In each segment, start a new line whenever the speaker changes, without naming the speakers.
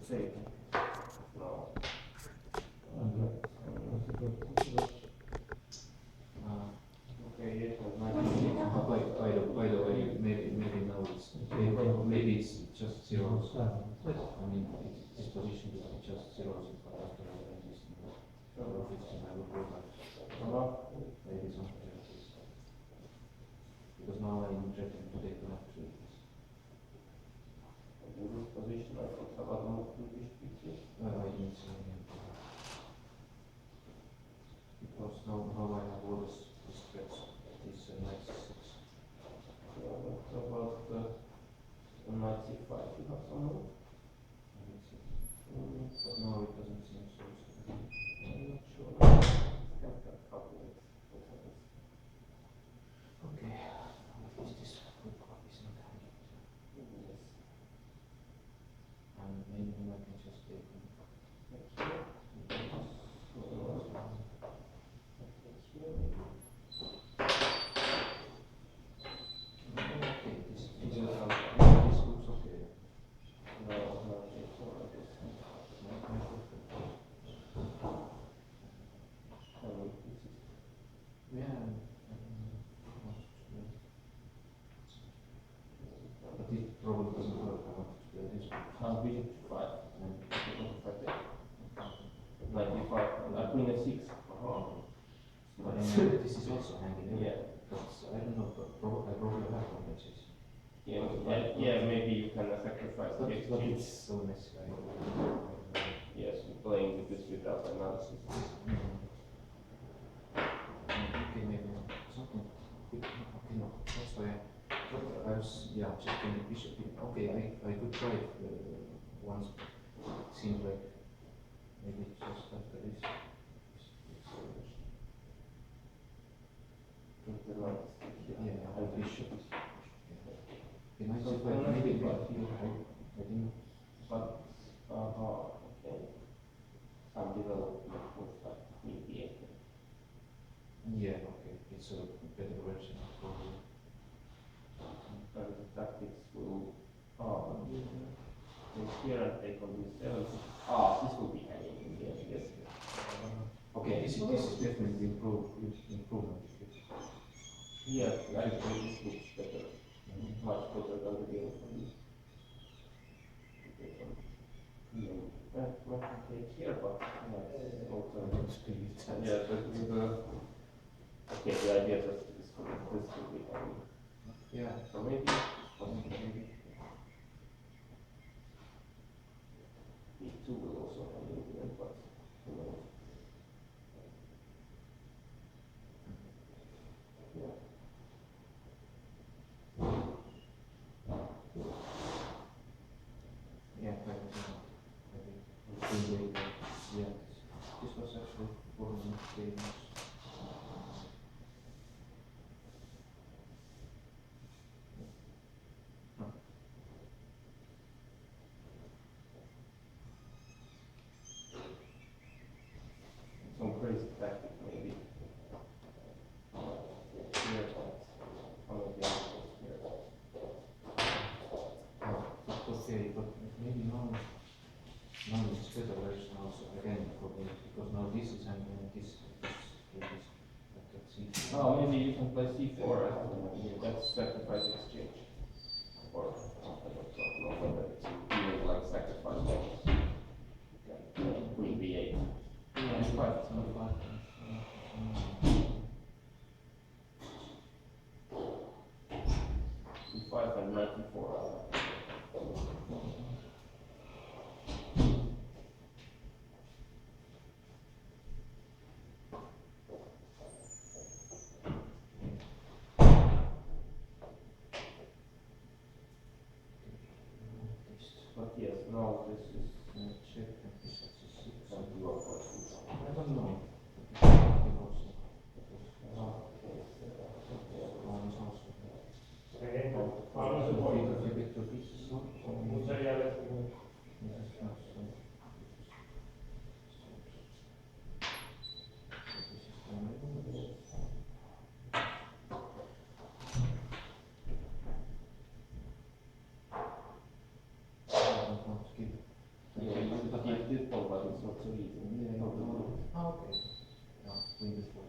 Save. No. Okay, yes,
By the way, maybe now maybe it's just zeros. I mean, this position will be just zeros, but after I end this, I will go back. Maybe something like this. Because now I'm threatening to take an action.
In this position, I think about more British pictures.
I didn't see any. Because now I have all this threats. This knight c6.
Yeah, what about knight c5? You have some more?
But now it doesn't seem so.
I'm not sure. Can't calculate what happens.
Okay, at least this flip flop is not hanging.
Yes.
And maybe I can just take them. Okay, this looks okay.
No, it's all like this.
Yeah. But it probably doesn't work. I want to play this one.
Bishop to 5. And knight e5. Queen f6.
But this is also hanging.
Yeah.
But I don't know. But I probably have one which is.
Yeah, maybe you can sacrifice the
But
exchange.
it's so messy.
Yes, playing with this without analysis.
Okay, maybe something. Okay, no, that's why I was, checking the bishop. Okay, I could try it once. It seems like maybe just after this. Yeah,
and bishop.
The knight c5, maybe but I didn't.
But, okay. Some development looks like queen b8.
Yeah, okay, it's a better version probably.
And the tactics will take here and take on these cells. This will be hanging in here, yes.
Okay, this is definitely improvement.
Yeah, actually this looks better. Much better than the game for you. Not take here, but also. Yeah, but okay, the idea is this will be hanging.
Yeah.
So maybe. B2 will also hang in here, but who knows.
Yeah, this was actually for me famous.
Some crazy tactic maybe. Here, one of the answers here.
Okay, but maybe now it's better version also again for me because now this is hanging this
Maybe you can play c4 that's sacrifice exchange. Or I don't know whether it's even like sacrifice. Queen b8.
Yeah, it's not fine.
c5 and knight e4. But yes, now this is
Check and bishop c6.
and you are forced.
I don't know. but
It did one, but it's not so easy.
yeah,
Not to do.
oh, okay. Yeah, queen before.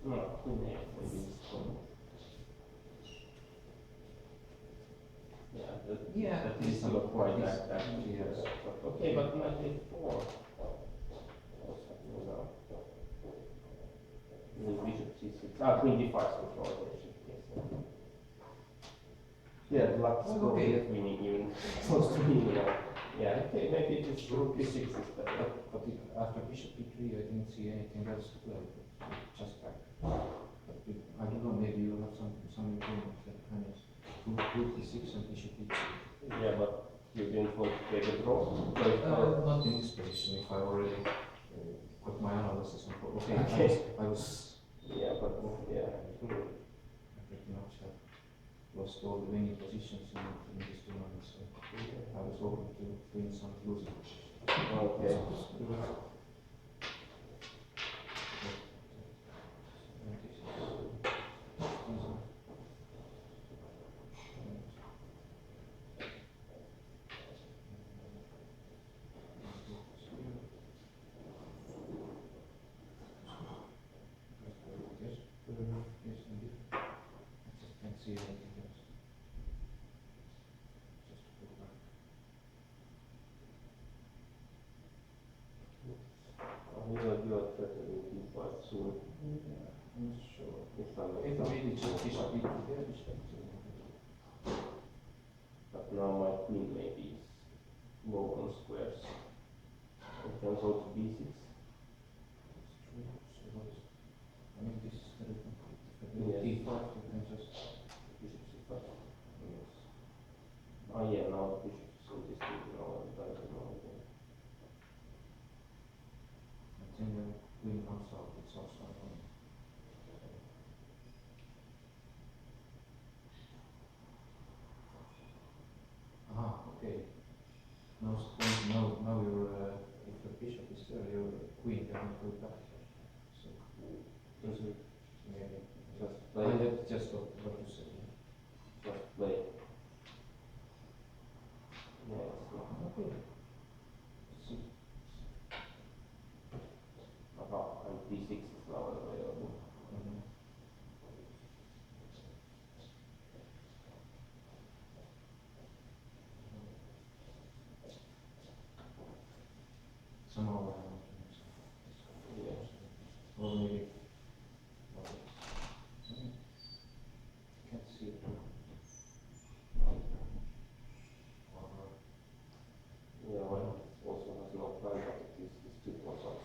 No, queen A, maybe it's one. Yeah,
Yeah,
that
this
is not quite
this-
that,
yes.
but okay, but knight A4. What's happening now? Bishop C6, queen D5, so yes. Yeah, the luck is
Oh,
good,
okay.
winning even close to winning now. Yeah, okay, maybe it is rook B6 is better.
But after bishop b3, I didn't see anything else to play, just back. But I don't know, maybe you have some improvement that kind of rook d6 and bishop b3.
Yeah, but you didn't want to take a draw?
Not in this position, if I already got my analysis on. Okay,
Okay.
I was
Yeah, but, yeah.
I pretty much have lost all the winning positions in this tournament, so I was hoping to win some losing positions.
Okay.
Yes, indeed. I just can't see anything else. Just to go back.
You are threatening D5 soon.
I'm not sure.
If I'm
If
not
I really just
wrong.
bishop b3, yeah, bishop b3.
But now my queen maybe is low on squares. I can go to B6.
It's true. So what is, I mean, this is very complete. If I do
Yes.
d5, you can just,
Bishop C5.
yes.
Oh yeah, now the bishop is so distant now and I don't know again.
I think the queen comes out, it's also on. Okay. Now you're, if the bishop is there, your queen cannot go back. So,
Just,
yeah,
just
I
play.
had just what to say.
Just play. Yeah, it's not.
Okay. See.
And D6 is now available.
Mhm. Somehow I want to make some.
Yeah.
Or maybe. Can't see it.
Yeah, well, it also has no plan, but it is two plus up.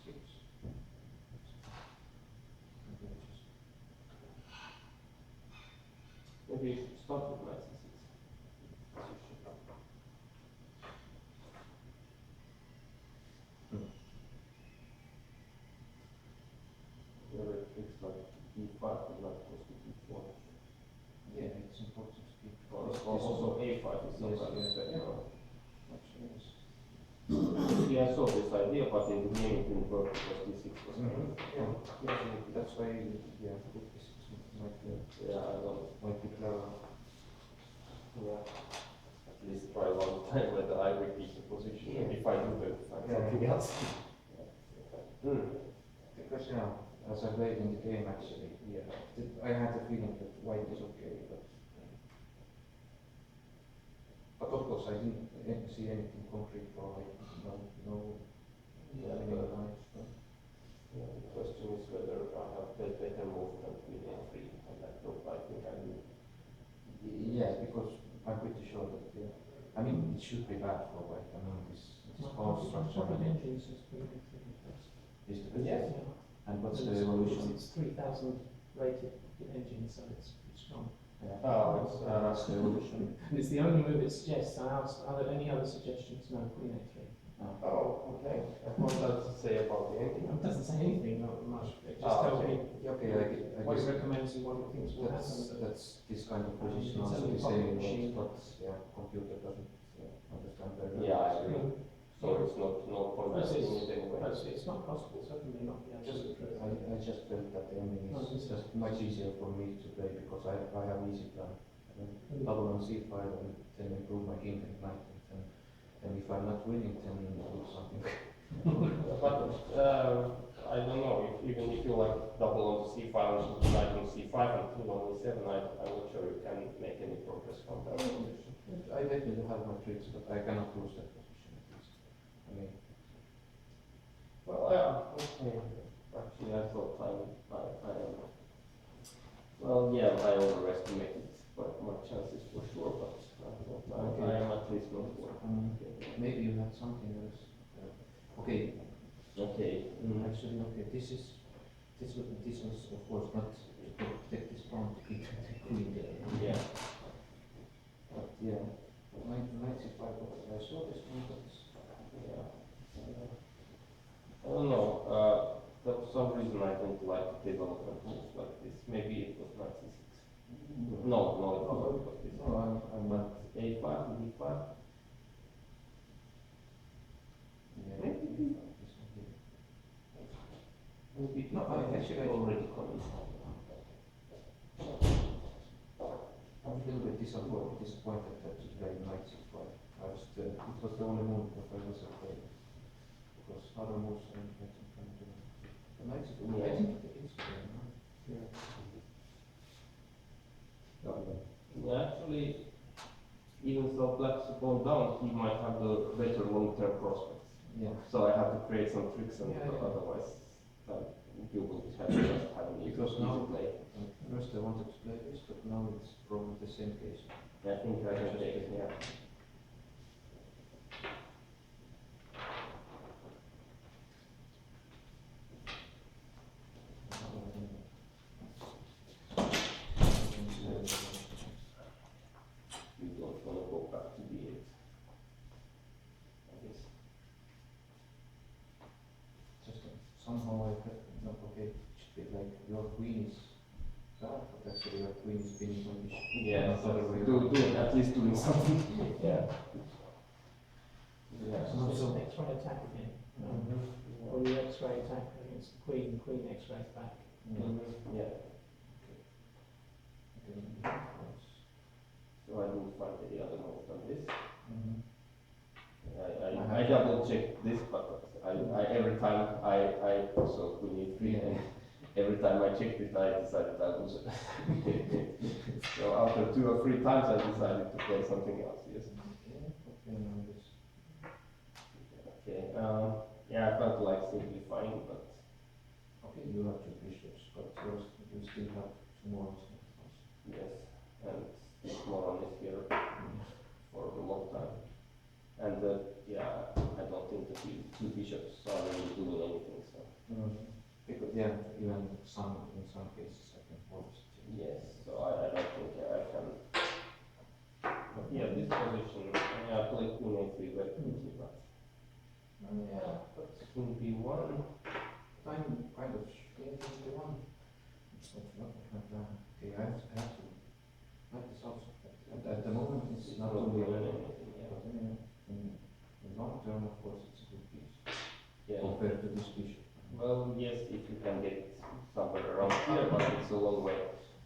Six.
Maybe you should start with knight C6. Whenever it looks like D5, the knight goes to D4.
Yeah, it's important to keep.
Also A5 is sometimes
yes,
better.
Yes.
He has solved this idea, but in the beginning it didn't work because D6 was better.
Yeah, that's why, yeah, book is
Yeah, I know.
might be clever.
Yeah. At least try one time whether I repeat the position.
Yeah.
If I do, then find
Yeah.
something else.
Because, as I played in the game actually, I had the feeling that white is okay, but of course I didn't see anything concrete for white, no
Yeah,
winning
but-
knights, no.
Yeah, the question is whether I have played better move than queen A3, and I think I do.
Yeah, because I'm pretty sure that, I mean, it should be bad for white, I mean, this pawn structure
Engines is pretty good.
is the best.
Yes.
And what's the evolution?
It's 3,000 rated engine, so it's strong.
Oh, it's,
What's the evolution?
And it's the only move it suggests. I asked, are there any other suggestions? No, queen A3.
Oh, okay. What does it say about the ending?
It doesn't say anything, not much, it just
Ah,
tells
okay.
me
Okay, I
what
guess
it recommends and what it thinks will happen.
that's,
but-
that's this kind of position
It's
also
only
the
public
same,
machine.
but yeah, computer doesn't understand very well.
Yeah, I agree.
Mm.
So it's not, no point
Yes,
asking
it's-
it anyway.
It's not possible, certainly not the absolute truth.
I just felt that the ending
No,
is
it's-
just much easier for me to play because I have easy plan.
Mm.
Double on c5 and then improve my king and knight and if I'm not winning then do something.
But I don't know, if, even if you like double on the c5 and put knight on c5 and two on e7, I'm not sure you can make any progress from that position.
I definitely have my tricks, but I cannot lose that position at least. I mean,
Well, yeah, okay. Actually, I thought well, yeah, I overestimated my chances for sure, but
Okay.
I am at least not one.
maybe you had something else. Okay,
Okay.
actually, okay, this was of course not to protect this pawn to keep the queen there.
Yeah.
But yeah, 95, I saw this one, but
Yeah. I don't know. For some reason, I don't like development moves like this. Maybe it was 96. No, it wasn't. It was this.
no, I'm not.
But A5, D5.
Yeah,
Maybe.
this one here.
Maybe
No, actually,
already coming.
I'm a little bit disappointed that you played knight c5. It was the only move that I was afraid of. Because other moves I'm getting from the knight c5.
Yeah.
I think it is fair, no?
Yeah, actually, even though black's gone down, he might have the better long-term prospects.
Yeah.
So I have to create some tricks, and
Yeah, yeah.
otherwise, you will just have an easy
Because now-
play.
First I wanted to play this, but now it's probably the same case.
I think I can take it. Yeah. You don't want to go back to D8. I guess.
Just somehow I felt, no, okay, it should be like your queen is bad, but actually your queen is pinning my bishop.
Yeah,
Not other way
do
around.
at least doing something. Yeah. Yeah.
So it's an X-ray attack again. Or the X-ray attack against the queen, queen X-rays back.
Yeah. So I didn't find any other move than this. I double checked this, but I every time I also we need three, and every time I checked it, I decided I lose it. So after 2 or 3 times, I decided to play something else. Yes.
Okay, now this.
Okay. Yeah, I felt like simplifying, but
Okay, you have two bishops, but you still have two more.
yes, and this Moron is here for a long time. And yeah, I don't think the two bishops are really doing anything. So
Because yeah, even in some cases I can force it.
yes, so I don't think I can. But yeah, this position, I play queen a3 very quickly, but
Yeah, but
queen b1.
I'm kind of scared of the one. It's not okay, I have to like this also. At the moment it's not only
doing
but
anything. Yeah.
in long term of course it's a good piece
Yeah.
compared to this bishop.
Well, yes, if you can get it somewhere around here, but it's a long way.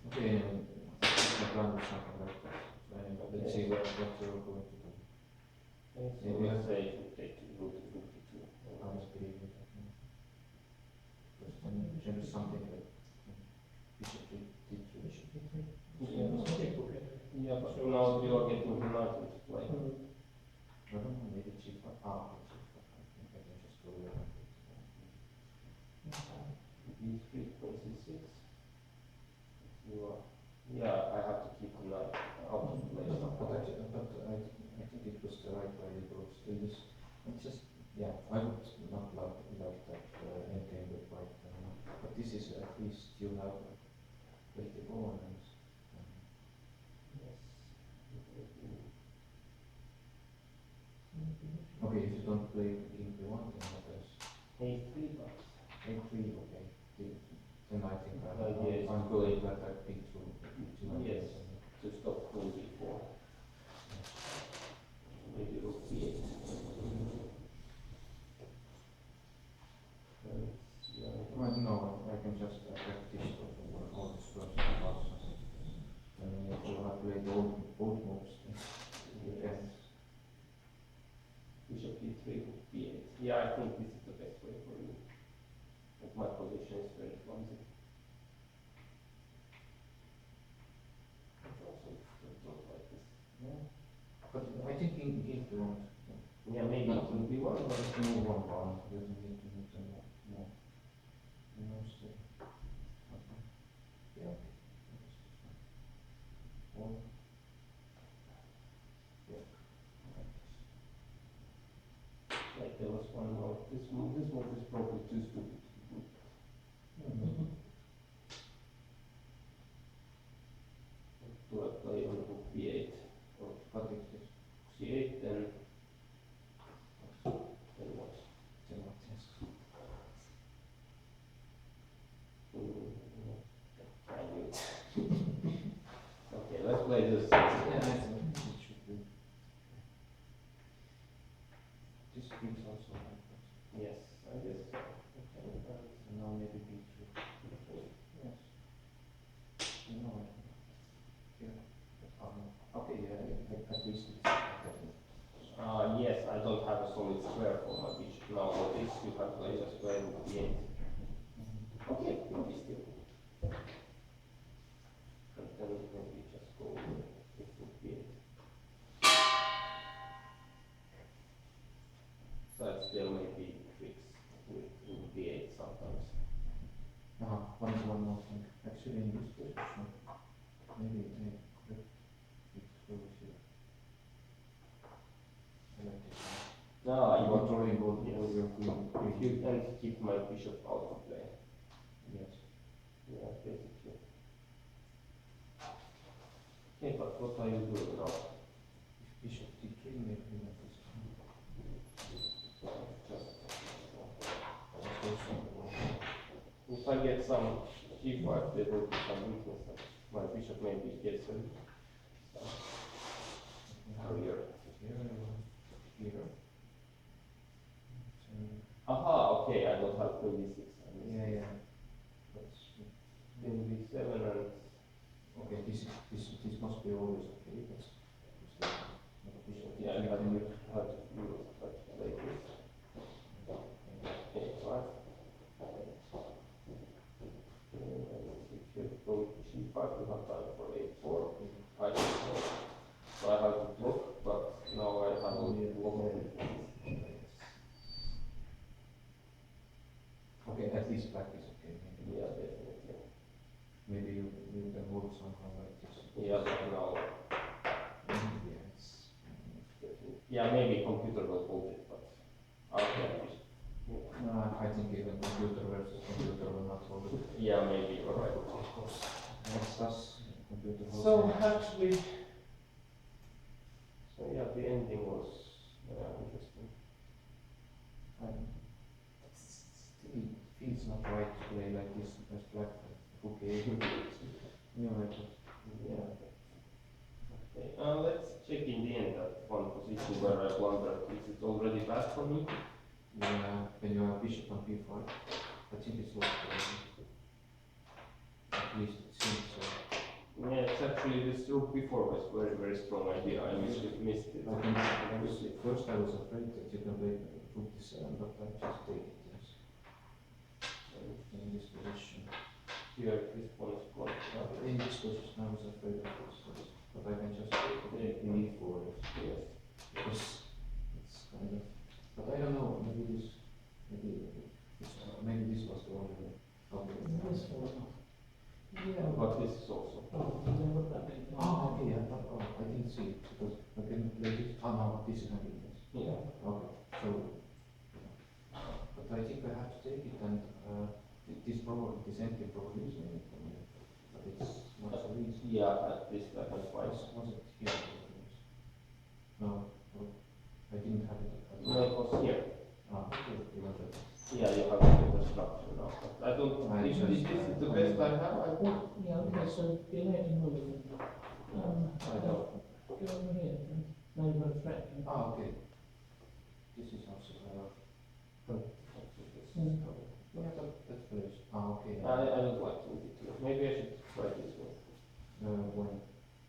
Okay, I plan with something like that. Let's see what you're going to do.
Okay, so
Maybe
let's say you take rook to 2.
I must believe in that. Because then there is something like bishop d3.
Bishop D3.
Yeah. Yeah, but
Sure.
now you are getting the knight into play.
I don't know, maybe g5. Okay, g5. I think I can just go there.
B3, queen c6. You are. Yeah, I have to keep the knight out of play
But
somehow.
I think it was the right way because it's just, yeah, I would not like that endgame with white. But this is at least you have played the ball and
Yes.
Okay, if you don't play king b1, then what else?
A3, but
A3, okay. Then I think
yes,
I'm going to attack b2.
yes, to stop queen b4. Maybe rook b8.
Well, no, I can just attack this for all this first pass. And if you have played both moves, then you can.
Bishop e3, rook b8. Yeah, I think this is the best way for me. But my position is very clumsy. I also don't like this.
Yeah. But I think king b1.
Yeah, maybe it will be one, but
No 1-1, doesn't need to move them more. You know, still. Okay. Yeah, okay. Or, yeah.
like there was one more. This move is probably too stupid. Do I play on rook b8 or
But it's this.
c8 then what?
Then what, yes.
I knew it. Okay, let's play this.
Yeah, I think it should be. This brings also like that.
Yes, I guess so. Okay,
And now maybe b3. Yes. No, I don't know. Yeah. Okay, yeah, at least it's.
yes, I don't have a solid square for my bishop. Now with this you can play a square with the 8. Okay, maybe still. And then maybe just go with rook b8. So I still maybe tricks with rook b8 sometimes.
One more thing. Actually, in this position, maybe could it goes here. I like this one.
No,
You are drawing all your queen.
if you can keep my bishop out of play.
Yes.
Yeah, basically. Okay, but what are you doing now?
If bishop d3, maybe like this one.
Just
Just also.
if I get some g5, there will be some weakness. My bishop maybe gets some career.
Here.
Aha, okay, I don't have queen d6.
Yeah. That's,
Queen d7 and
okay, this must be always okay. That's not bishop.
yeah, I have to use like this. Okay, right. If you go g5, you have time for a4. I don't know. So I have to block, but now I have to block.
Okay, at least black is okay. Maybe.
Yeah, definitely.
Maybe you can hold somehow like this.
Yeah, but now,
Yes.
yeah, maybe computer will hold it, but okay.
No, I think even computer versus computer will not hold it.
Yeah, maybe you're right.
Of course. That's us. Computer holds
So
it.
actually, so yeah, the ending was interesting.
Still feels not right to play like this as black. Okay. Anyway,
Yeah. Okay. Let's check in the end that one position where I blundered. Is it already bad for me?
yeah, when you have bishop on b5, I think it's okay. At least it seems so.
Yeah, it's actually this rook before was very strong idea. I missed it.
I was, first I was afraid that you can play rook d7, but I just take it, yes. In this position.
Here, this one is gone.
In this position I was afraid of this, yes. But I can just take the e4, yes.
Yes.
Because it's kind of, but I don't know, maybe this was the only way. Okay.
Yeah,
But this is also.
Okay, yeah, I didn't see it, because I can play this, no, this is not it, yes.
Yeah.
Okay, so, but I think I have to take it, and this ending probably is made for me, but it's not so easy.
Yeah, at least I can find.
Was it here? No, I didn't have it
this is the best I have, I think.
Yeah, okay, so be allowed to move.
I don't.
Go over here, then. No, you've got a threat.
Ah, okay. This is also, yeah, that's finished. Ah, okay.
I don't like to move it too. Maybe I should try this one.
When?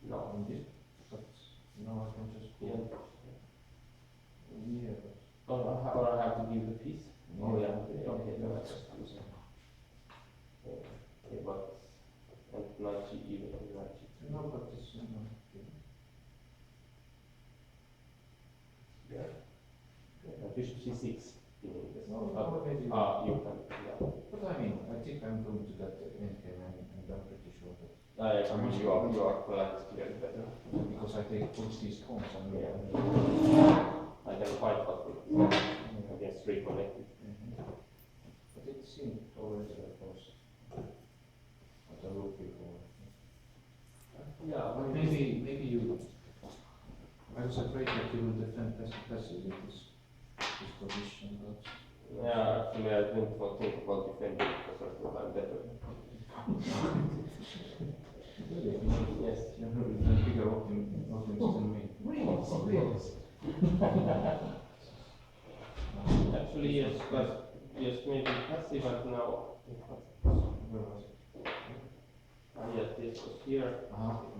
No.
On this? But, no, I can just go.
Yeah.
Yeah, but.
Or I have to give the piece? Oh, yeah, okay,
no,
then I just use it. Okay, but, and knight G even, knight G3.
No, but this, no.
Yeah. Bishop C6 in English.
No, maybe.
You can, yeah.
But I mean, I think I'm going to get the endgame and I'm pretty sure that.
I mean, you are quite clearly better.
Because I take both these pawns and.
I can fight but against three connected.
But it seemed already that was what I looked before.
Yeah,
But maybe you. I was afraid that you will defend passively this position, but.
yeah, actually I didn't want to think about defending because I thought I'm better.
Really?
Yes.
You're a bigger optimist than me.
Really?
Actually, yes, but yes, maybe passive and now.
Where was it?
Yes, this was here.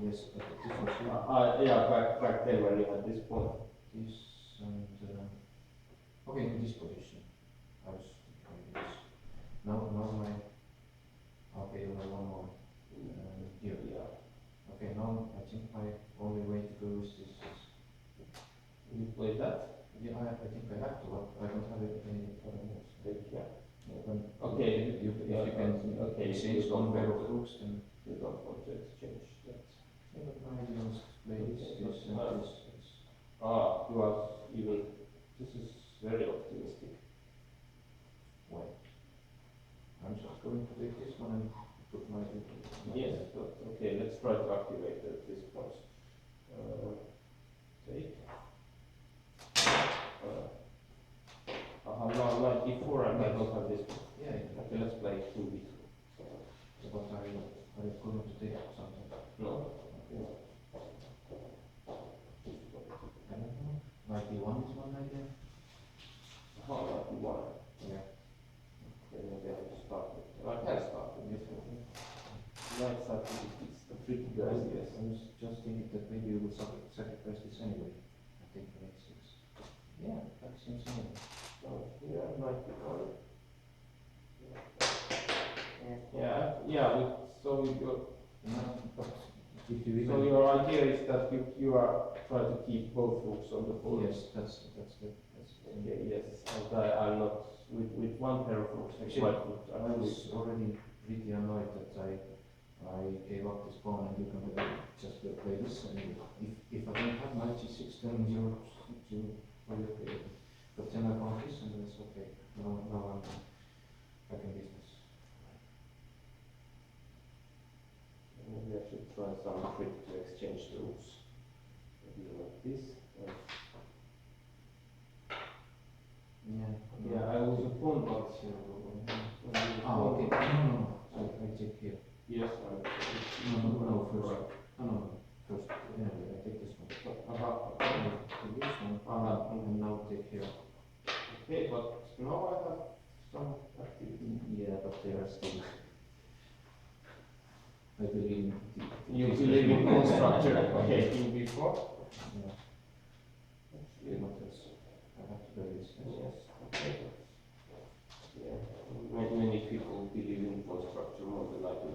Yes, but this was here.
Yeah, back then when you had this point.
This and okay, in this position. I was thinking this. Now my okay, you have one more here.
Yeah.
Okay, now I think my only way to go is this.
You play that?
Yeah, I think I have to. I don't have any other moves.
Yeah.
Okay, if you can
okay,
exchange
you
one
don't
pair
want
of hooks, then.
You don't want to exchange that.
Yeah, but my idea was play this, this, and this.
You are even. This is very optimistic.
Why? I'm just going to take this one and put my.
Yes, but okay, let's try to activate this point. Take. Now knight e4 and I don't have this one.
Yeah.
Okay, let's play king b2.
But are you going to take something?
No.
Okay. I don't know. Knight d1 is one idea.
Knight e1.
Yeah.
Okay, maybe I will start with. I can start with this one. Knights are pretty good ideas.
I was just thinking that maybe you will sacrifice this anyway. I think for h6. Yeah, that seems anyway.
So here, knight e1. Yeah. So
But if you even.
so your idea is that you are trying to keep both hooks on the board.
Yes, that's
Okay, yes, and I'm not with one pair of hooks.
Actually,
White hook,
I was already pretty annoyed that I gave up this pawn and you can just play this. And if I don't have knight g6, then you're okay. But then I found this and it's okay. Now I'm back in business.
Maybe I should try some trick to exchange the hooks. Maybe like this.
Yeah.
I was a pawn, but
okay. No. I take here.
yes,
No, first. No. First, anyway, I take this one. Take this one. And now take here.
Okay, but now I have some activity.
Yeah, but they are still. I believe.
You believe in pawn structure? Okay, king b4.
Yeah. Actually, not this. I have to play this.
Yes. Okay. Yeah. Many people believe in pawn structure more than I do.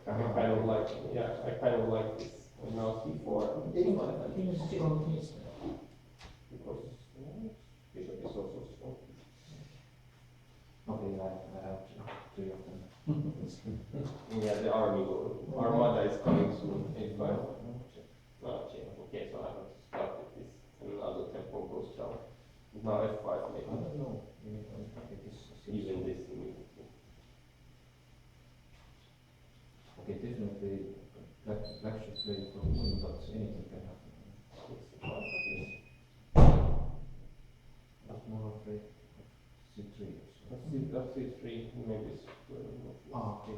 I kind of like. Yeah, I kind of like this. And now c4.
King is a strong piece.
Because bishop is also strong.
Okay, I have three of them.
Yeah, the armada is coming soon. A5. Okay, so I have to start with this. Another tempo goes down. Now f5
I
maybe.
don't know. Okay, this
Even this immediately.
Okay, definitely black should play for queen, but anything can happen. I was more afraid of c3.
That's c3. maybe it's
Ah, okay.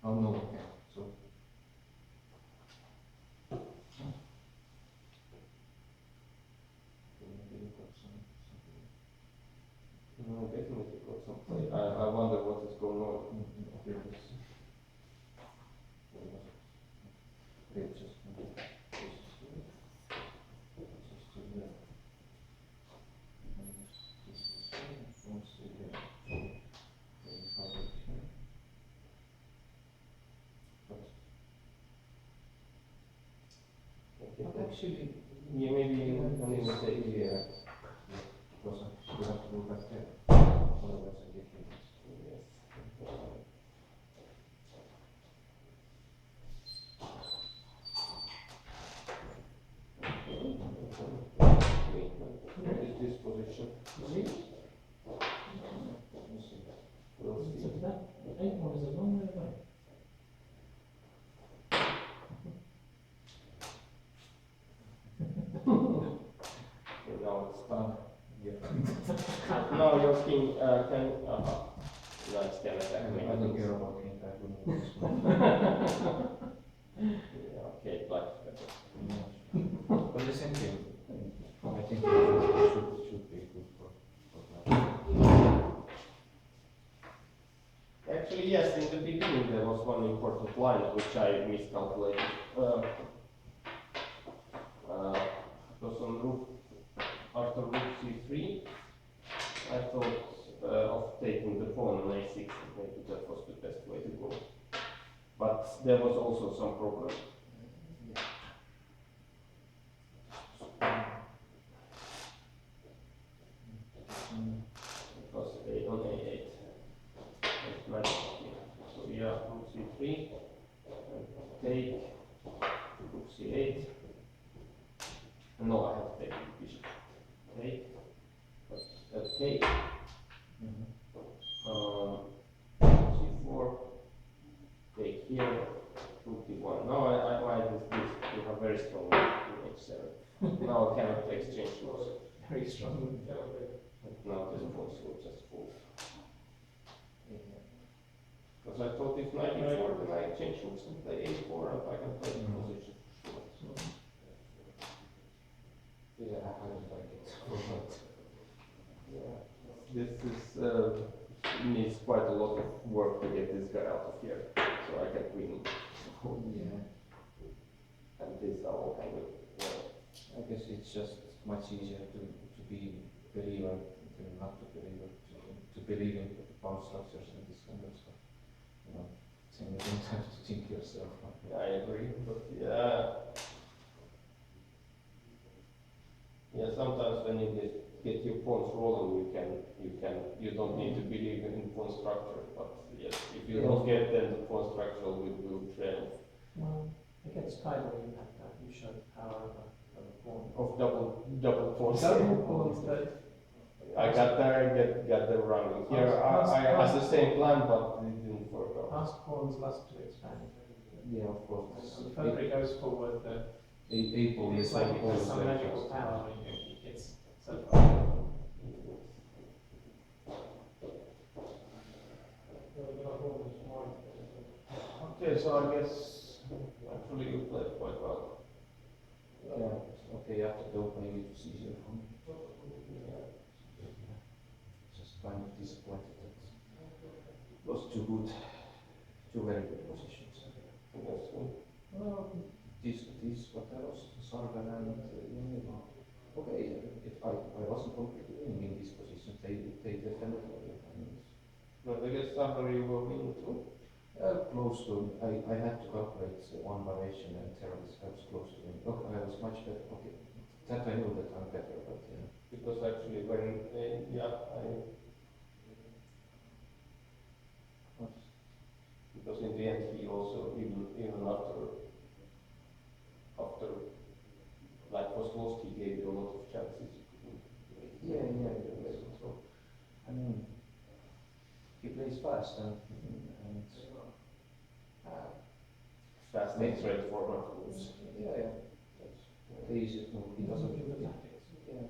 Oh no, okay. So maybe you got some.
no, definitely got some play. I wonder what is going on.
Okay, this. Okay, just
Okay.
actually,
Yeah, maybe you can even take here.
because you have to go back there. Otherwise, I get confused.
Yes. What is this position? We'll see.
So that eight one is a long way away.
Okay, now it's done.
Yeah.
No, your king can. No, it's can attack me.
I don't care about king, I don't know this one.
Yeah, okay, black is better.
But the same thing, I think it should be good for black.
Actually, yes, in the beginning there was one important line which I miscalculated. Because on rook, after rook c3, I thought of taking the pawn on a6, maybe that was the best way to go. But there was also some problem. Because a on a8. That's nice. So yeah, rook c3, take, rook c8. No, I have to take the bishop. Take, take, c4, take here, rook d1. Now I like this, we have very strong in h7. Now I cannot exchange rooks.
Very strong.
Now this pawn will just fall. Because I thought if knight e4, then I change rooks and play a4 and I can play the position.
Yeah, I don't like it.
Yeah, this is needs quite a lot of work to get this guy out of here, so I can win.
Yeah,
And these are all kind of
I guess it's just much easier to be believer than not to believer, to believe in power structures and this kind of stuff. You know, then you don't have to think yourself.
yeah, I agree, but yeah. Yeah, sometimes when you get your pawns rolling, you don't need to believe in pawn structure, but yes, if you don't get, then the pawn structure will triumph.
Well, against Kaido you have that, you show the power of a pawn.
Of double pawns.
Double pawns, but
I got there, get them running. Here I had the same plan, but it didn't work out.
past pawns love to expand.
Yeah, of course.
The further it goes forward,
A pawn
it's
is
like it
always
has some
there
magical
just-
power when it gets so far.
Okay, so I guess actually you played quite well.
Yeah, okay, after the opening it was easier for me. Just kind of disappointed that it was two very good positions.
Yes,
Well, this what I was Sargan and Yaniva. Okay, I wasn't completely winning in this position. They defended me.
but I guess somewhere you were winning too.
Close to. I had to calculate one variation and there I was close to winning. Okay, I was much better. Okay, that I know that I'm better, but yeah.
Because actually when, because in the end he also, even after like was lost, he gave you a lot of chances.
Yeah. So, I mean, he plays fast and
Fast and straightforward moves.
yeah. That's the easiest move. He doesn't. Yeah.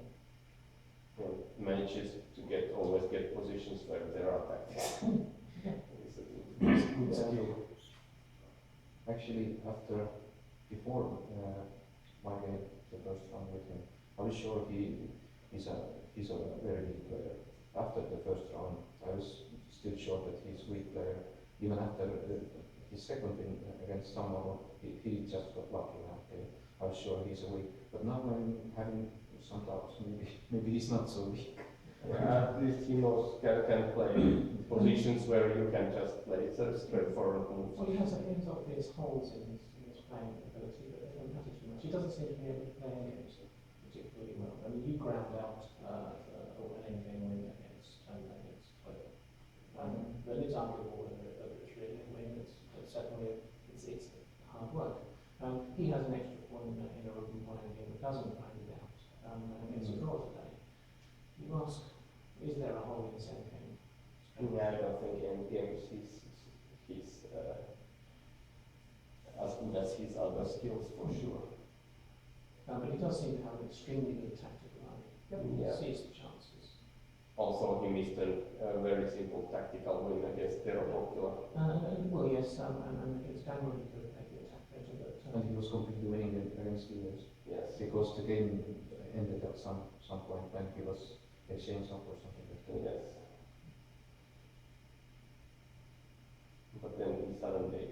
And manages to always get positions where there are tactics. It's a good skill.
Actually, before my game, the first round with him, I was sure he's a very weak player. After the first round, I was still sure that he's a weak player. Even after his second win against someone, he just got lucky that day. I was sure he's a weak. But now I'm having some doubts. Maybe he's not so weak.
Yeah, at least he knows can play positions where you can just play straightforward moves.
Well, he has obvious holes in his playing ability, but they don't matter too much. He doesn't seem to be able to play any games particularly well. I mean, you ground out an in-game win against Toyo. But it's arguable whether it's really a win. It's certainly it's hard work. He has an extra point in a open playing game that doesn't grind it out, and it's a draw today. You ask, is there a hole in his end game?
Yeah, I don't think in games he's as good as his other skills for sure.
But he does seem to have an extremely good tactical eye.
Yeah.
He sees the chances.
Also, he missed a very simple tactical win against Agopov.
Well, yes, and against Daniel he could have played the attack better, but
And he was completely winning against the US.
Yes.
Because the game ended at some point when he was exchanged up or something like that.
Yes. But then he suddenly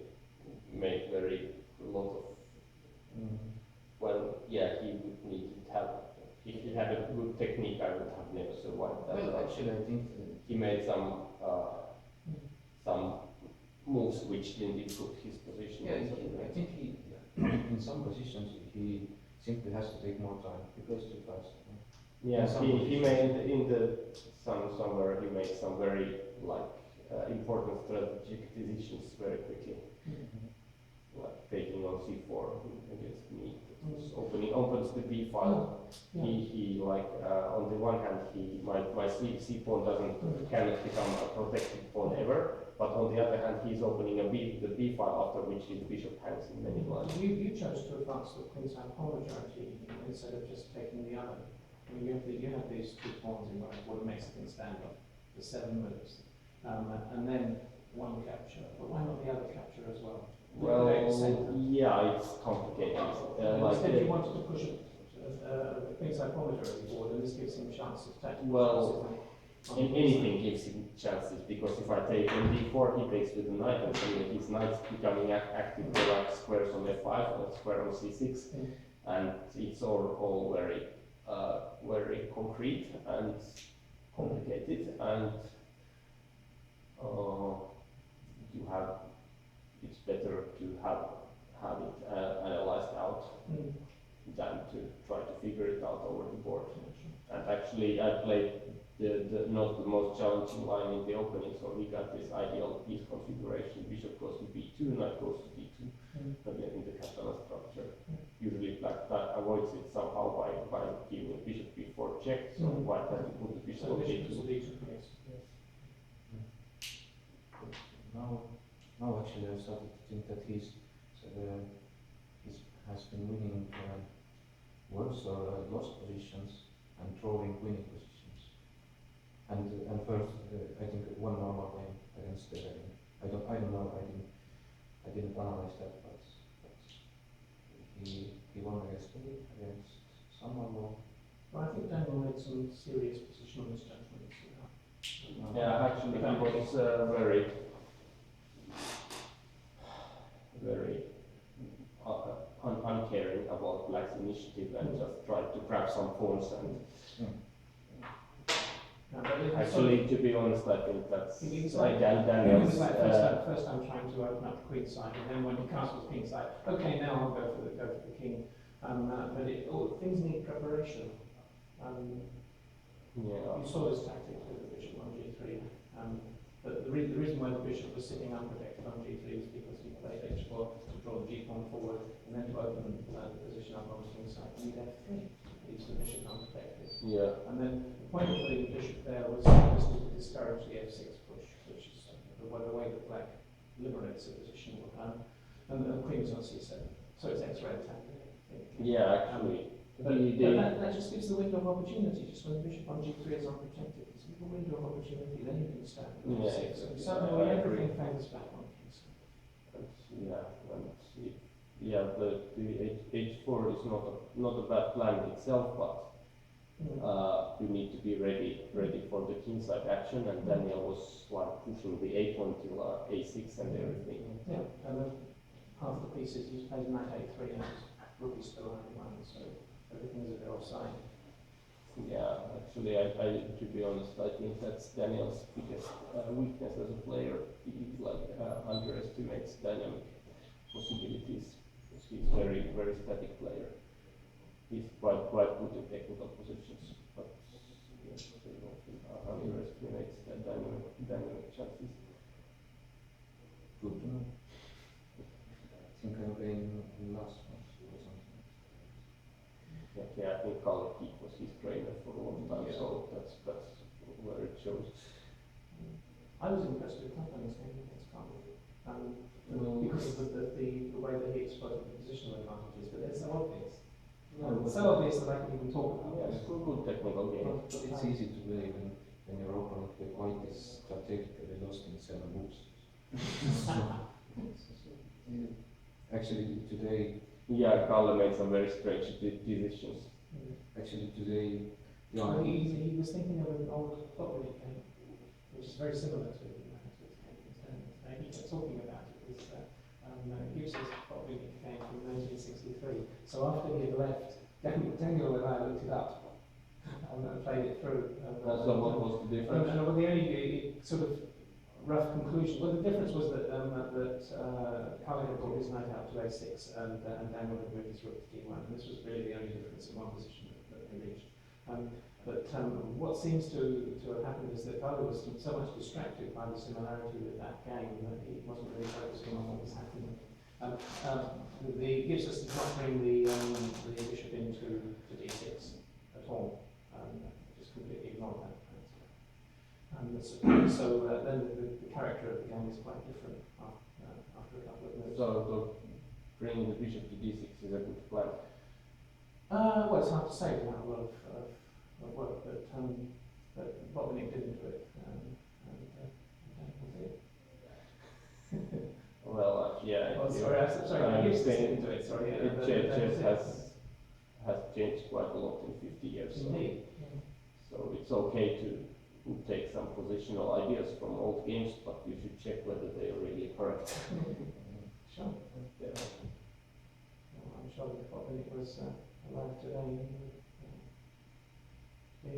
made a lot of. Well, yeah, he would need help. If he had a good technique, I would have never survived that.
Well, actually, I think
He made some moves which didn't improve his position.
I think he in some positions he simply has to take more time. He plays too fast.
Yeah, he made in the somewhere he made some very important strategic decisions very quickly, like taking on c4 against me. Opens the b file.
Yeah.
He on the one hand my c pawn cannot become a protected pawn ever, but on the other hand he's opening the b file after which his bishop hangs in many lines.
You chose to advance the queenside pawn majority instead of just taking the other. I mean, you have these two pawns in what makes things stand up, the 7 moves, and then one capture. But why not the other capture as well?
Well, yeah, it's complicated.
Instead, you wanted to push a queenside pawn majority forward, and this gives him chances.
Well, anything gives him chances, because if I take on d4, he takes with the knight, and suddenly his knight's becoming active. There are squares on f5 and a square on c6, and it's all very concrete and complicated, and you have. It's better to have it analyzed out than to try to figure it out over the board. And actually, I played the not the most challenging line in the opening, so we got this ideal piece configuration: bishop goes to b2, knight goes to d2. Again, in the Catalan structure, usually black avoids it somehow by giving bishop b4 check. So white has to put the bishop on d2.
Now actually I started to think that he has been winning worse or lost positions and drawing winning positions. And first I think one normal game against the I don't know, I didn't analyze that, but he won against someone more.
Well, I think Daniel made some serious positional misjudgments.
Yeah, actually, he was very uncaring about black's initiative and just tried to grab some pawns and. Actually, to be honest, I think that's like Daniel's.
It was like first time trying to open up queen side, and then when he castles king side, okay, now I'll go for the king. But things need preparation.
Yeah.
You saw this tactic with the bishop on g3. But the reason why the bishop was sitting unprotected on g3 is because he played h4 to draw the g pawn forward, and then to open the position up on the king side. And f3 leaves the bishop unprotected.
Yeah.
And then the point of putting the bishop there was to discourage the f6 push, which is the way that black liberates the position. And the queen is on c7, so it's x-ray attack.
Yeah, actually.
But that just gives the window of opportunity, just when the bishop on g3 is unprotected. a window of opportunity, then you can stand.
Yeah,
So
exactly.
suddenly
I agree.
everything favours back on Kingston.
And the H4 is not a bad plan itself, but you need to be ready for the kingside action, and Daniel was like pushing the A1 till A6 and everything.
Yeah, and then half the pieces he's played knight A3 and rook is still only one, so everything's a bit offside.
Yeah, actually, to be honest, I think that's Daniel's biggest weakness as a player. He underestimates dynamic possibilities because he's very static player. He's quite good in technical positions, but yes, he often underestimates the dynamic chances.
Good to know. I think I'm playing last month or something.
Yeah, I think Kanep was his trainer for a long time,
Yeah.
so that's where it shows.
I was impressed with Company's game against Kanep.
Well,
Because of the way that he exploited the positional advantages, but they're so obvious.
No,
It's so obvious that I can even talk about
Yeah,
it.
it's good technical game.
it's easy to play when your opponent, the white is strategically lost in 7 moves. Actually, today,
Yeah, Kalle made some very strange decisions.
Well, he was thinking of an old Botvinnik game, which is very similar to his game. He kept talking about it. It was Gibbs's Botvinnik game from 1963. So after he had left, Daniel and I looked it up and played it through.
So what was the difference?
And the only sort of rough conclusion, well, the difference was that Kalle had brought his knight out to A6 and Daniel had moved his rook to D1. And this was really the only difference in one position that they reached. What seems to have happened is that Kalle was so much distracted by the similarity with that game that he wasn't really focusing on what was happening. The Gibbs did not bring the bishop into D6 at all. Just completely ignored that. Then the character of the game is quite different after a couple of moves.
So bringing the bishop to d6 is a good plan.
Well, it's hard to say without a lot of work, but Botvinnik didn't do it, and Daniel did.
Well, yeah.
Oh, sorry, Gibbs didn't do it. Sorry,
Chess has changed quite a lot in 50 years.
Indeed.
So it's okay to take some positional ideas from old games, but you should check whether they are really correct.
Sure.
Yeah.
Well, I'm sure that Botvinnik was alive today, he would be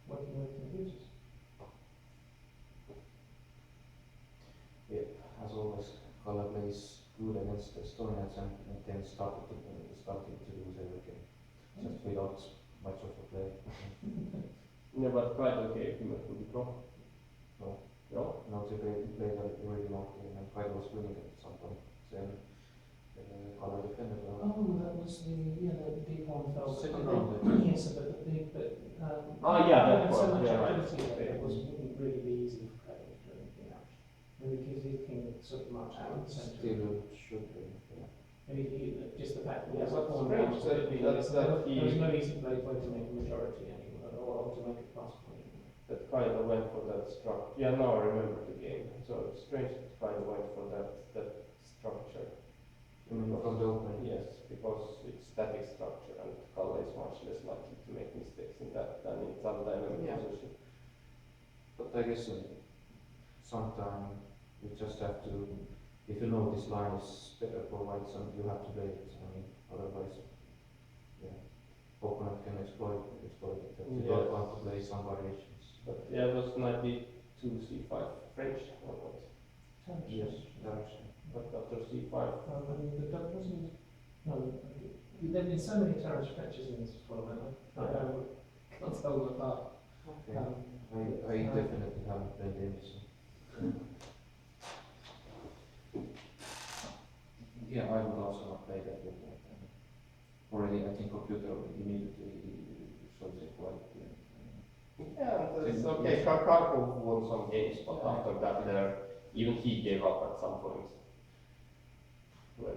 working with computers.
as always, Kalle plays good against Estonians and then started to lose every game, just without much of a play.
Yeah, but Kaido gave him a good draw.
No.
No?
No, they played a really long game and Kalle was winning at some point. Then Kalle defended well.
Oh, that was the deep one fell.
Second round.
Yes, but
that
so
one,
much
yeah, right.
activity there,
Yeah.
wouldn't really be easy for Craig to do anything else. Maybe because he can sort of march out of the centre.
Still should be. Yeah.
Maybe just the fact that
Yeah,
there's
but
a pawn
strange
down,
that-
there was no
he-
easy way to make a majority anywhere, or to make a pass point.
That Kaido went for that structure. Yeah, now I remember the game. So it's strange that Kaido went for that structure.
From the opening.
Yes, because it's static structure and Kalle is much less likely to make mistakes in that than in some dynamic
Yeah.
position.
But I guess sometimes you just have to, if you know this line is better for white, you have to play it. I mean, otherwise, yeah, opponent can exploit it. That you
Yeah.
don't want to play some variations.
But yeah, it was 92 c5 French or what?
Yes, direction.
But after c5,
That wasn't. No, there have been so many Terrace Frenches in this tournament. I can't tell them apart.
Okay. I definitely haven't played any. So. Yeah, I would also not play that with that. Already, I think computer immediately shows it quite.
yeah, that's okay. Kharkov won some games, but after that, even he gave up at some point. When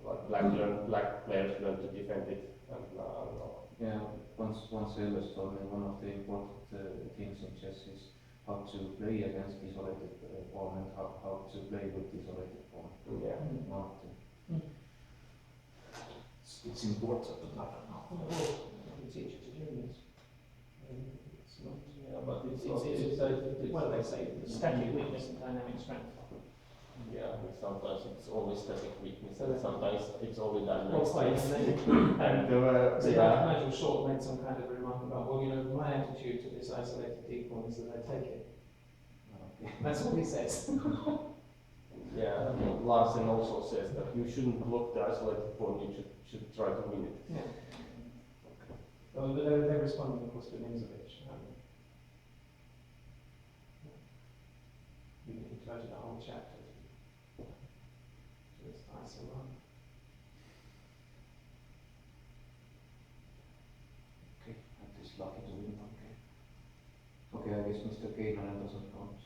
like black players learned to defend it, and now
Yeah, once Elvis told me one of the important things in chess is how to play against isolated pawn and how to play with isolated pawn.
Yeah.
One of the
Mm.
it's important, but I don't know.
Well, you teach it to juniors. It's not.
Yeah, but it's
Well, they say static weakness and dynamic strength.
yeah, sometimes it's always static weakness, and sometimes it's only dynamic
Well, quite.
strength.
And
And
so
yeah.
Nigel Short made some kind of remark about, well, you know, my attitude to this isolated d-pawn is that I take it.
Okay.
That's all he says.
Yeah, Larsen also says that you shouldn't block the isolated pawn, you should try to win it.
Yeah. Well, they're responding, of course, to Nimzovich. We devoted a whole chapter to this isolation.
Okay, I'm just lucky to win. Okay. Okay, I guess Mr. Keimanen doesn't count.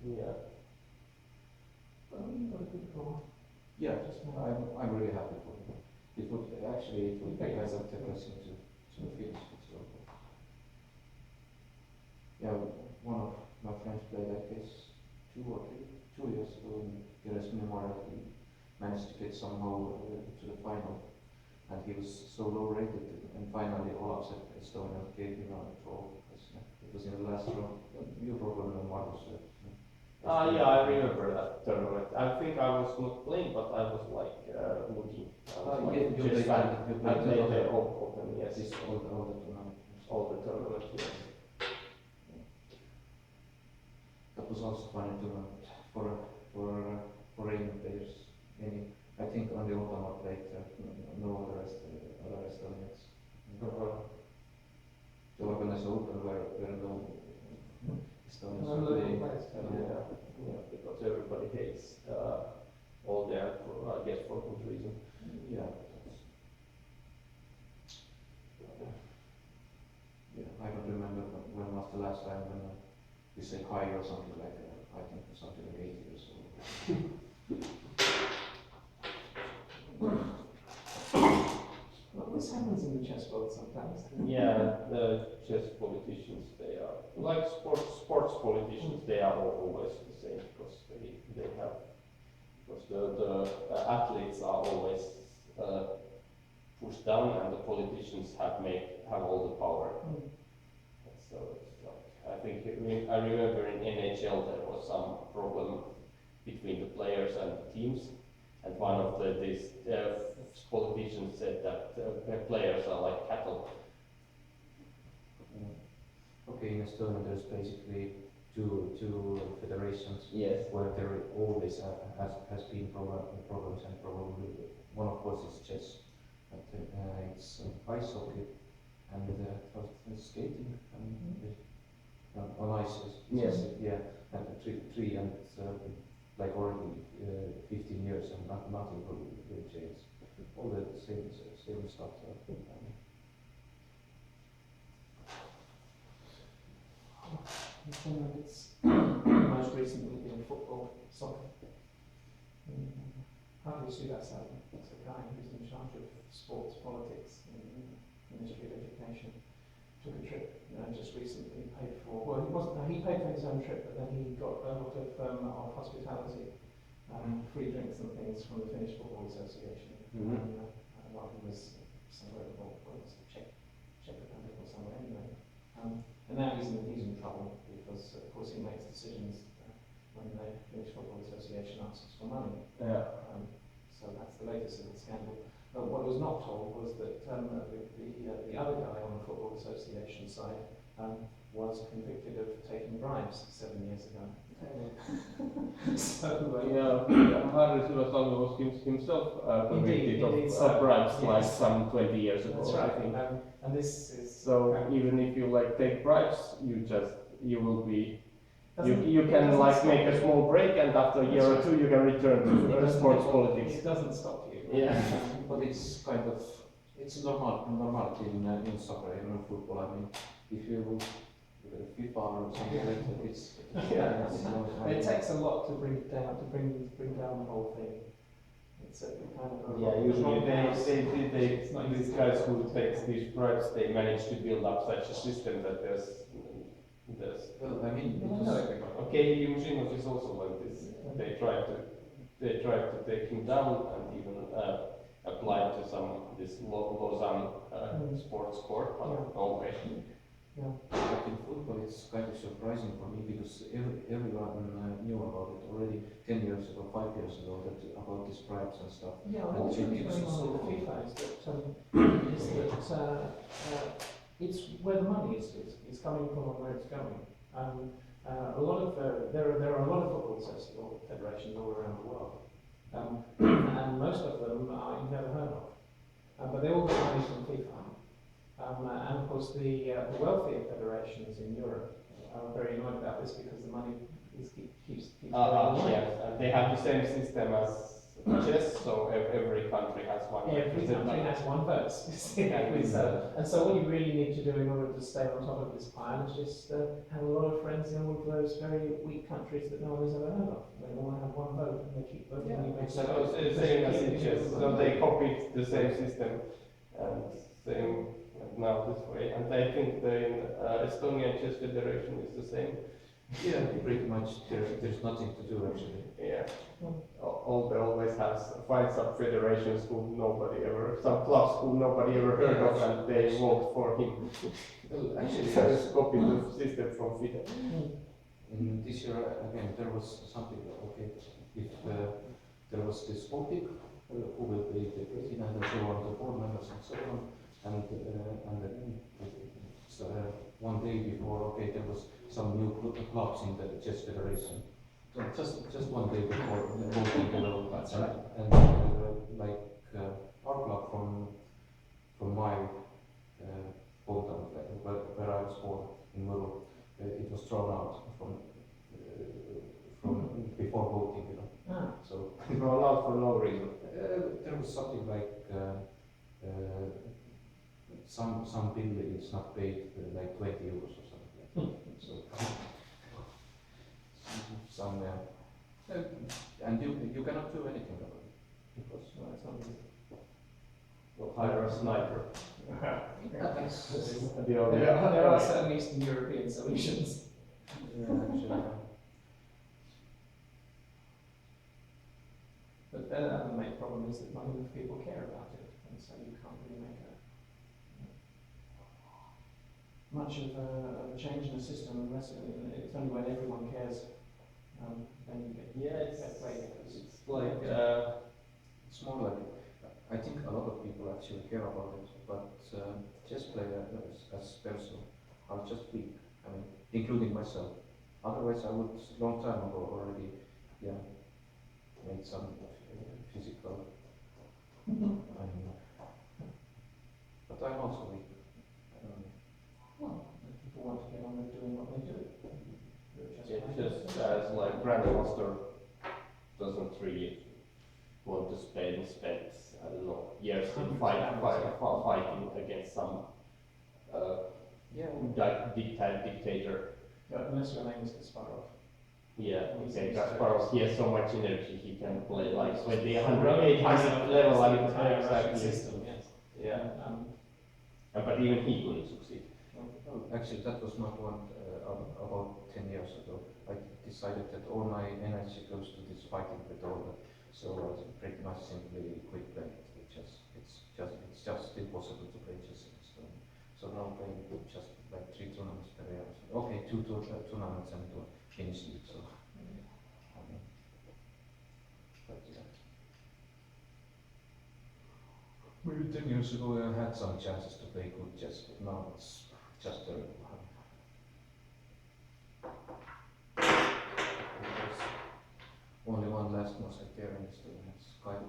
Yeah.
Well, you got a good call.
Yeah,
Just
I'm really happy for him. It would be nice to take us into finish it. So. Yeah, one of my friends played, I guess, 2 years ago in Geras Memorial. He managed to get somehow to the final, and he was so low rated, and finally all upset Estonia gave him a draw. It was in the last round. You probably know Margus.
Yeah, I remember that tournament. I think I was not playing, but I was like looking. I was
you played
I played the open, yes.
This all the tournament.
All the tournament, yes.
That was also funny tournament for foreign players. I think on the Ottoman played no other Estonians. The organized open where no Estonians
No,
were playing.
Yeah, because everybody hates all there, I guess for good reason.
Yeah. Yeah, I don't remember when was the last time when we said hi or something like that. I think it was something like 8 years old.
Well, this happens in the chess world sometimes.
Yeah, the chess politicians, they are like sports politicians. They are always the same because they have because the athletes are always pushed down, and the politicians have all the power.
Mm.
So it's like I remember in NHL there was some problem between the players and the teams, and one of these politicians said that players are like cattle.
Okay, in Estonia there's basically two federations.
Yes.
Where there always has been problems, and probably one of course is chess, but it's ice hockey and skating and on ice.
Yes.
Yeah, and three and like already 15 years and nothing will change. All the same stuff.
It's most recently been football, soccer. How do you see that, Sam? That's a guy who's in charge of sports politics in the Ministry of Education. Took a trip just recently, paid for. Well, he paid for his own trip, but then he got a lot of hospitality, free drinks and things from the Finnish Football Association. While he was somewhere, Czech Republic or somewhere anyway. And now he's in trouble because, of course, he makes decisions when the Finnish Football Association asks for money.
Yeah.
So that's the latest of the scandal. But what was not told was that the other guy on the Football Association side was convicted of taking bribes 7 years ago. So
Harri Syväsalmi was himself convicted of bribes like some 20 years ago.
That's right.
I think.
And this is
So even if you like take bribes, you will be
doesn't-
you
it
can
doesn't
like
stop
make a
you.
small break, and after a year or two you can return to sports politics.
It doesn't stop you.
Yeah.
But it's kind of normality in soccer and in football. I mean, if you FIFA or something like that, it's
It takes a lot to bring down the whole thing. It's a kind of a
Yeah, usually
it's not
these
easy.
guys who take these bribes, they manage to build up such a system that there's
Well, I mean,
Yeah,
it
I
was,
know everybody.
okay, Yumshinov is also like this. They tried to take him down and even apply to some this Lausanne sports court, but
Yeah.
no way.
Yeah.
but in football, it's kind of surprising for me because everyone knew about it already 10 years ago, 5 years ago, that about these bribes and stuff.
Yeah,
And
what's
it
really
was
going on
so
with
cool.
FIFA it's where the money is coming from and where it's going. A lot of there are a lot of football federations all around the world, and most of them you've never heard of, but they all get money from FIFA. And of course, the wealthier federations in Europe are very annoyed about this because the money keeps going away.
Yeah, and they have the same system as chess, so every country has one.
Every country has one vote, exactly so. And so what you really need to do in order to stay on top of this pile is just have a lot of friends in all of those very weak countries that no one has ever heard of. They all have one vote and they keep voting.
Yeah,
You make
so
votes
it's
because
same
you
as
keep
in
giving
chess,
them
so
votes.
they copied the same system and same now this way. And I think the Estonian Chess Federation is the same.
Yeah, pretty much. There's nothing to do actually.
Yeah. They always find some federations who nobody ever, some clubs who nobody ever heard of, and they vote for him.
Well, actually,
So it's copied the system from FIDE.
in this year again, there was something. Okay, if there was this topic, who will be the president and so on, the board members and so on, and then one day before, okay, there was some new clubs in the chess federation. So just one day before the voting below.
That's right.
And like our club from my hometown, where I was born in Muru, it was thrown out from before voting, you know.
Ah.
So
Thrown out for no reason.
there was something like some bill is not paid like 20 euros or something like that. So some and you cannot do anything about it because
No, it's not easy.
We'll hire a sniper.
There are certain Eastern European solutions.
actually,
But the other main problem is that not enough people care about it, and so you can't really make much of a change in the system unless it's only when everyone cares, then you get fair play.
It's like
it's more like I think a lot of people actually care about it, but chess players as person are just weak. I mean, including myself. Otherwise, I would long time ago already, made some physical. But I'm also weak.
Well, if people want to get on with doing what they do.
it just as like Grandmaster doesn't really want to spend I don't know years in
100 hours,
fighting against some dictator.
Yeah, unless your name is Kasparov.
Yeah,
He's-
okay,
he's
Kasparov, he has so much energy, he can play like 20, 100,
Running
800 level,
the
and
entire Russian
exactly.
system, yes.
Yeah,
Um,
but even he couldn't succeed.
Well, actually, that was not one about 10 years ago. I decided that all my energy goes to this fighting with all that. So I pretty much simply quit playing. It's just impossible to play chess in Estonia. So now playing just like 3 tournaments per year. Okay, 2 tournaments and finish it. So, but yeah. Maybe 10 years ago I had some chances to play good chess, but now it's just terrible. There's only one last Musketeer in Estonia. It's quite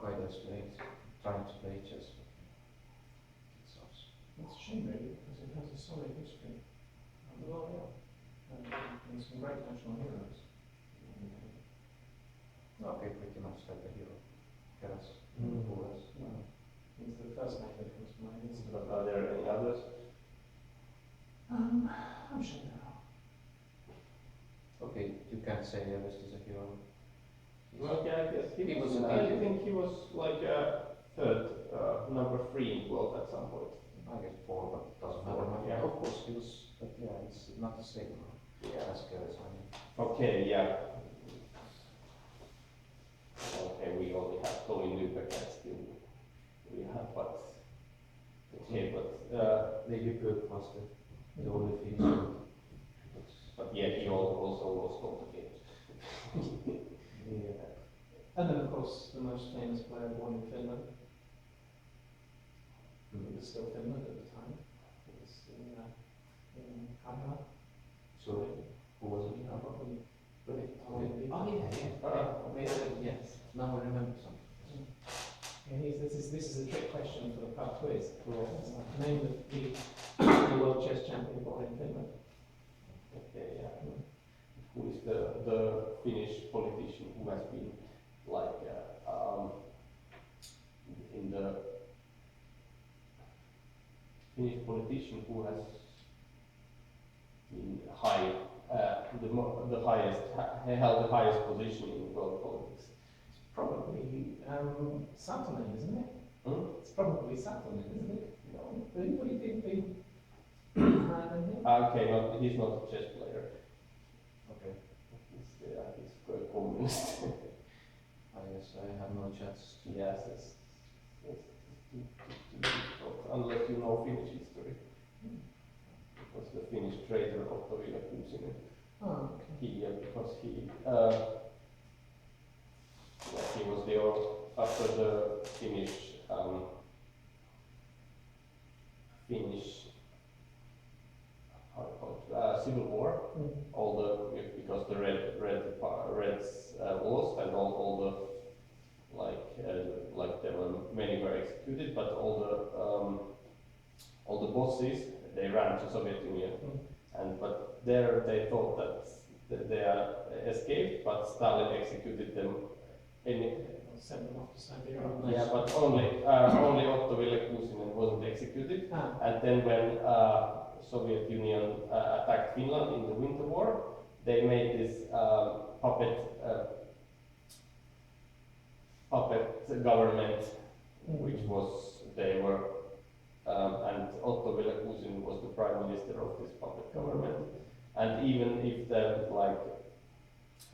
late trying to play chess. It sucks.
It's a shame really, because it has a solid history. And some great national heroes.
Okay, pretty much like a hero. Keras,
Mm.
who else?
It's the first name that comes to mind.
But are there any others?
I'm sure there are.
Okay, you can't say Everest is a hero.
Okay, I guess he
He
was.
was-
I think he was like third, number 3 in world at some point.
I guess 4, but doesn't matter.
Yeah.
Of course, he was, but yeah, it's not the same as girls. I mean,
Okay, yeah. Okay, we only have Tony Lübeck and still we have, but okay, but
maybe Böck was the only Finnish.
but yeah, he also lost all the games.
Yeah.
And then, of course, the most famous player born in Finland. It was still Finland at the time. It was in Kanep.
So, who was it?
Probably.
Oh, yeah. Yes. Now I remember something.
And this is a trick question for the pub quiz. Name the world chess champion born in Finland.
Okay, yeah. Who is the Finnish politician who has been like in the Finnish politician who has been high, the highest, held the highest position in world politics?
Probably Satonen, isn't it?
Hmm?
It's probably Satonen, isn't it?
No.
Anybody think big higher than him?
Okay, he's not a chess player.
Okay.
He's a communist.
I guess I have no chance.
Yes, it's too difficult, unless you know Finnish history. It was the Finnish traitor Otto Kuusinen.
Oh, okay.
Because he was after the Finnish how do you call it, civil war. Because the Reds lost and all the like there were many were executed, but all the bosses they ran to Soviet Union, but there they thought that they are escaped, but Stalin executed them.
Send them off to Siberia.
Yeah, but only Otto Kuusinen wasn't executed. And then when Soviet Union attacked Finland in the Winter War, they made this puppet government, which was they were, and Otto Kuusinen was the prime minister of this puppet government. And even if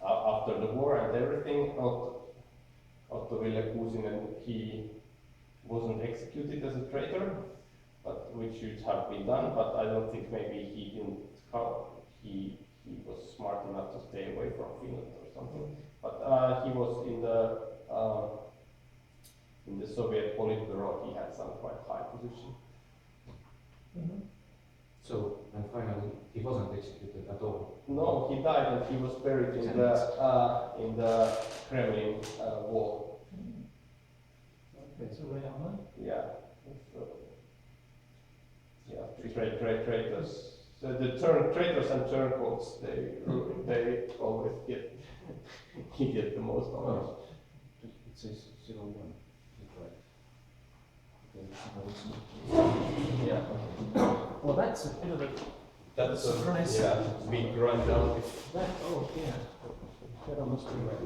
after the war and everything, Otto Kuusinen, he wasn't executed as a traitor, but which should have been done. But I don't think maybe he didn't. He was smart enough to stay away from Finland or something. But he was in the Soviet Politburo. He had some quite high position.
So, and finally, he wasn't executed at all.
No, he died and he was buried in the Kremlin wall.
It's a rare one.
Yeah. Traitors. So the traitors and turncoats, they always get the most honors.
It says 01. Right.
Yeah.
Well, that's a bit of a
That's
surprise.
big rundown.
Oh, yeah. That almost be right.